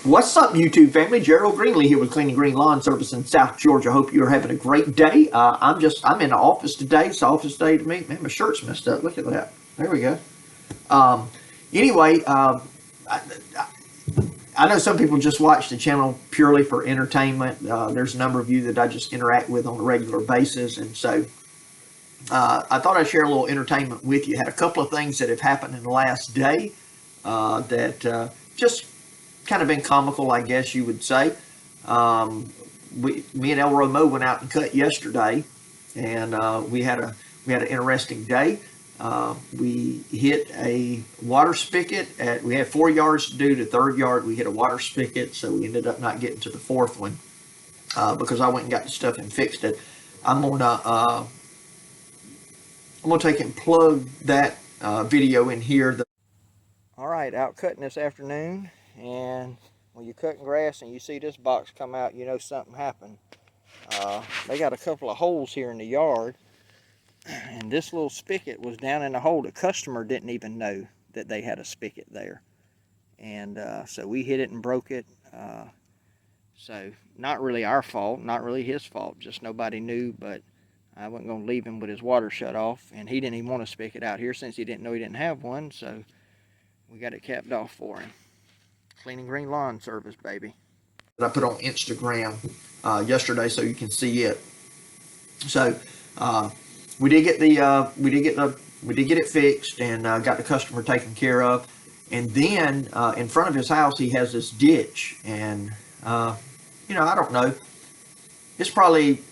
What's up, YouTube family? Gerald Greenlee here with Cleaning Green Lawn Service in South Georgia. Hope you're having a great day. I'm in the office today. It's office day to me. Man, my shirt's messed up. Look at that. There we go. Um, anyway, I, I know some people just watch the channel purely for entertainment. There's a number of you that I just interact with on a regular basis, and so I thought I'd share a little entertainment with you. Had a couple of things that have happened in the last day that just kind of been comical, I guess you would say. Me and Elroy Moe went out and cut yesterday, and we had an interesting day. We hit a water spigot we had 4 yards to do. The third yard we hit a water spigot, so we ended up not getting to the fourth one because I went and got the stuff and fixed it. I'm gonna take and plug that video in here. All right, out cutting this afternoon, and when you're cutting grass and you see this box come out, you know something happened. They got a couple of holes here in the yard, and this little spigot was down in the hole. The customer didn't even know that they had a spigot there, and so we hit it and broke it. So not really our fault, not really his fault, just nobody knew. But I wasn't going to leave him with his water shut off, and he didn't even want to spigot out here since he didn't know he didn't have one, so we got it capped off for him. Cleaning Green Lawn Service, baby. That I put on Instagram yesterday, so you can see it. So we did get it fixed and got the customer taken care of. And then in front of his house, he has this ditch, and I don't know. It's probably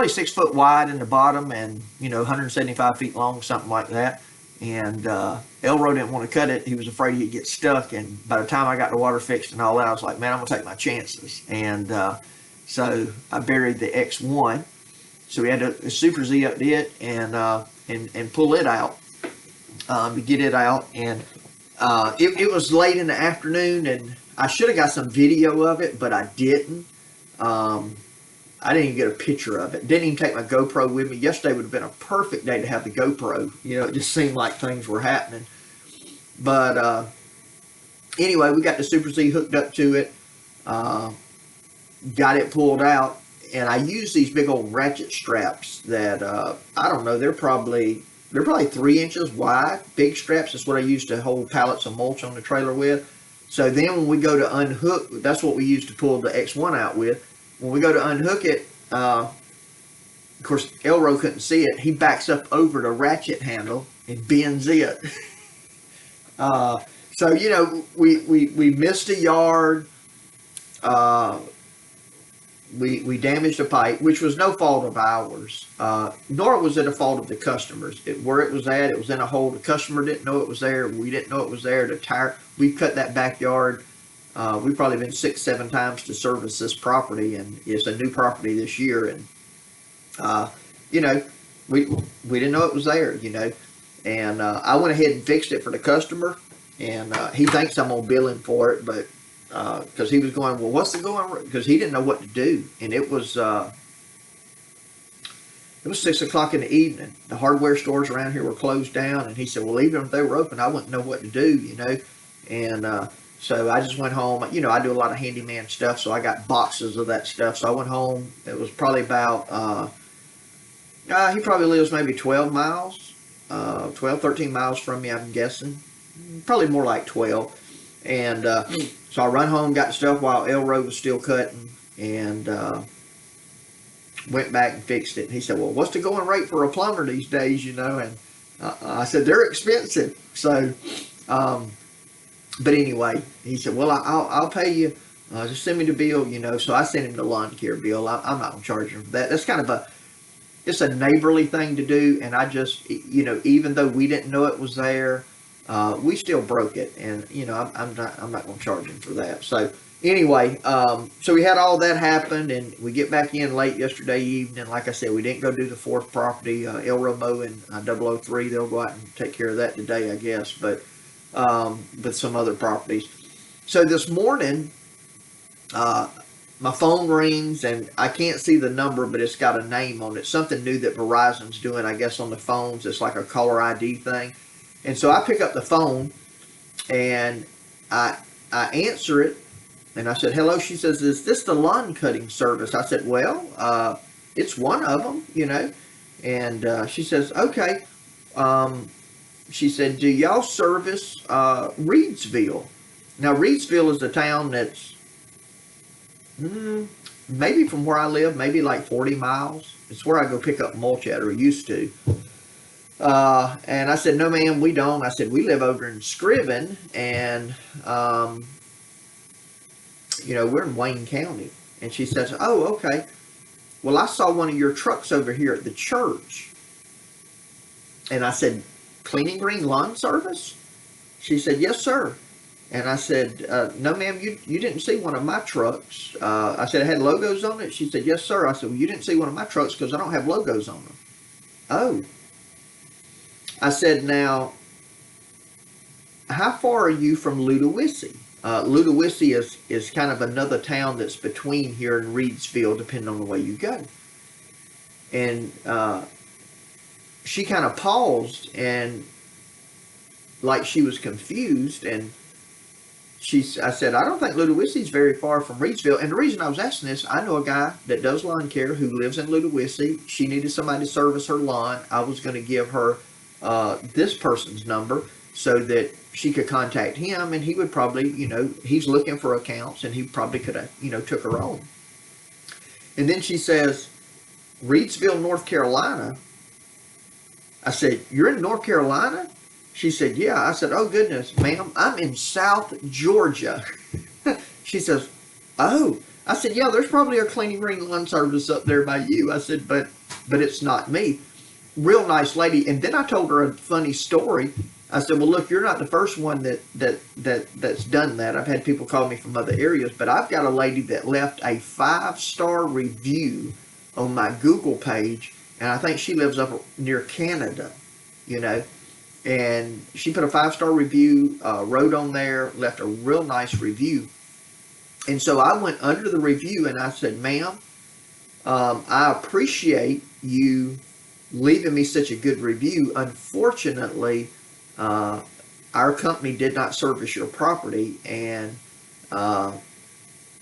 6 foot wide in the bottom, and 175 feet long, something like that. And Elroy didn't want to cut it. He was afraid he'd get stuck. And by the time I got the water fixed and all that, I was like, man, I'm going to take my chances. And so I buried the X1. So we had to Super Z up it and pull it out to get it out. And it was late in the afternoon, and I should have got some video of it, but I didn't. I didn't even get a picture of it. Didn't even take my GoPro with me. Yesterday would have been a perfect day to have the GoPro. It just seemed like things were happening. But anyway, we got the Super Z hooked up to it. Got it pulled out. And I use these big old ratchet straps that, I don't know, they're probably 3 inches wide. Big straps. That's what I use to hold pallets of mulch on the trailer with. So then when we go to unhook, that's what we use to pull the X1 out with. When we go to unhook it, of course, Elroy couldn't see it. He backs up over the ratchet handle and bends it. So, we missed a yard. We damaged a pipe, which was no fault of ours, nor was it a fault of the customers. Where it was at, it was in a hole. The customer didn't know it was there. We didn't know it was there. We cut that backyard. We've probably been 6-7 times to service this property, and it's a new property this year. And we didn't know it was there. And I went ahead and fixed it for the customer, and he thinks I'm gonna bill him for it, but because he was going, well, what's the going? Because he didn't know what to do, and it was 6 o'clock in the evening. The hardware stores around here were closed down, and he said, well, even if they were open, I wouldn't know what to do. And so I just went home. I do a lot of handyman stuff, so I got boxes of that stuff. So I went home. It was probably about, he probably lives maybe 12 miles, 12, 13 miles from me, I'm guessing. Probably more like 12. And so I run home, got the stuff while Elroy was still cutting, and went back and fixed it. And he said, well, what's the going rate for a plumber these days, And I said, they're expensive. So, but anyway, he said, well, I'll pay you. Just send me the bill, So I sent him the lawn care bill. I'm not going to charge him for that. That's kind of it's a neighborly thing to do. And I just, even though we didn't know it was there, we still broke it. And, I'm not going to charge him for that. So anyway, so we had all that happen, and we get back in late yesterday evening. Like I said, we didn't go do the fourth property, Elroy Moe and 003. They'll go out and take care of that today, I guess. But with some other properties. So this morning, my phone rings, and I can't see the number, but it's got a name on it. Something new that Verizon's doing, I guess, on the phones. It's like a caller ID thing. And so I pick up the phone, And I answer it, and I said, hello. She says, is this the lawn cutting service? I said, well, it's one of them, you know. And she says, okay. She said, do y'all service Reedsville? Now, Reedsville is a town that's maybe from where I live, maybe like 40 miles. It's where I go pick up mulch at, or used to. And I said, no, ma'am, we don't. I said, we live over in Scriven, and, you know, we're in Wayne County. And she says, oh, okay. Well, I saw one of your trucks over here at the church. And I said, Cleaning Green Lawn Service? She said, yes, sir. And I said, no, ma'am, you didn't see one of my trucks. I said, it had logos on it? She said, yes, sir. I said, well, you didn't see one of my trucks because I don't have logos on them. Oh. I said, now, how far are you from Ludowici? Ludowici is kind of another town that's between here and Reedsville, depending on the way you go. And she kind of paused, and like she was confused, and I said, I don't think Ludowici is very far from Reedsville. And the reason I was asking this, I know a guy that does lawn care who lives in Ludowici. She needed somebody to service her lawn. I was going to give her this person's number so that she could contact him, and he would probably, you know, he's looking for accounts, and he probably could have, you know, took her on. And then she says, Reedsville, North Carolina. I said, you're in North Carolina? She said, yeah. I said, oh, goodness, ma'am, I'm in South Georgia. She says, oh. I said, yeah, there's probably a Cleaning Green Lawn Service up there by you. I said, but it's not me. Real nice lady. And then I told her a funny story. I said, well, look, you're not the first one that's done that. I've had people call me from other areas, but I've got a lady that left a 5-star review on my Google page, and I think she lives up near Canada, you know. And she put a 5-star review, wrote on there, left a real nice review. And so I went under the review and I said, ma'am, I appreciate you leaving me such a good review. Unfortunately, our company did not service your property, and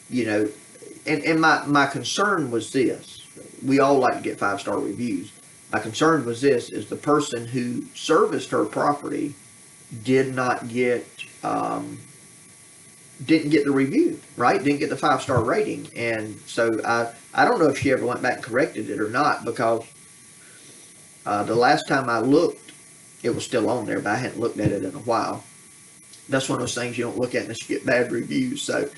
you know, and my concern was this. We all like to get 5-star reviews. My concern was this, is the person who serviced her property did not get didn't get the review, right? Didn't get the 5-star rating. And so I don't know if she ever went back and corrected it or not, because the last time I looked, it was still on there, but I hadn't looked at it in a while. That's one of those things you don't look at unless you get bad reviews. So,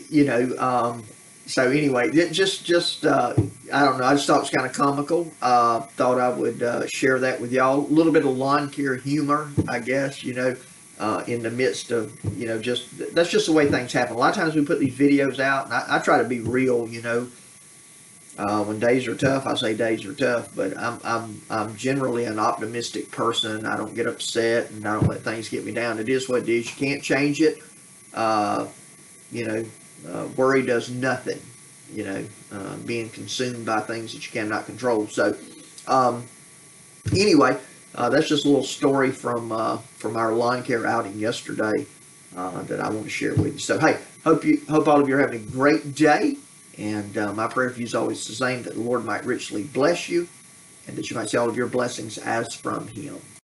you know, so anyway, it just I don't know. I just thought it was kind of comical. Thought I would share that with y'all. A little bit of lawn care humor, I guess, you know, in the midst of, you know, that's just the way things happen. A lot of times we put these videos out, and I try to be real, you know. When days are tough, I say days are tough, but I'm generally an optimistic person. I don't get upset, and I don't let things get me down. It is what it is. You can't change it. You know, worry does nothing. You know, being consumed by things that you cannot control. So, anyway, that's just a little story from our lawn care outing yesterday that I want to share with you. So, hey, hope all of you are having a great day. And my prayer for you is always the same, that the Lord might richly bless you, and that you might see all of your blessings as from Him.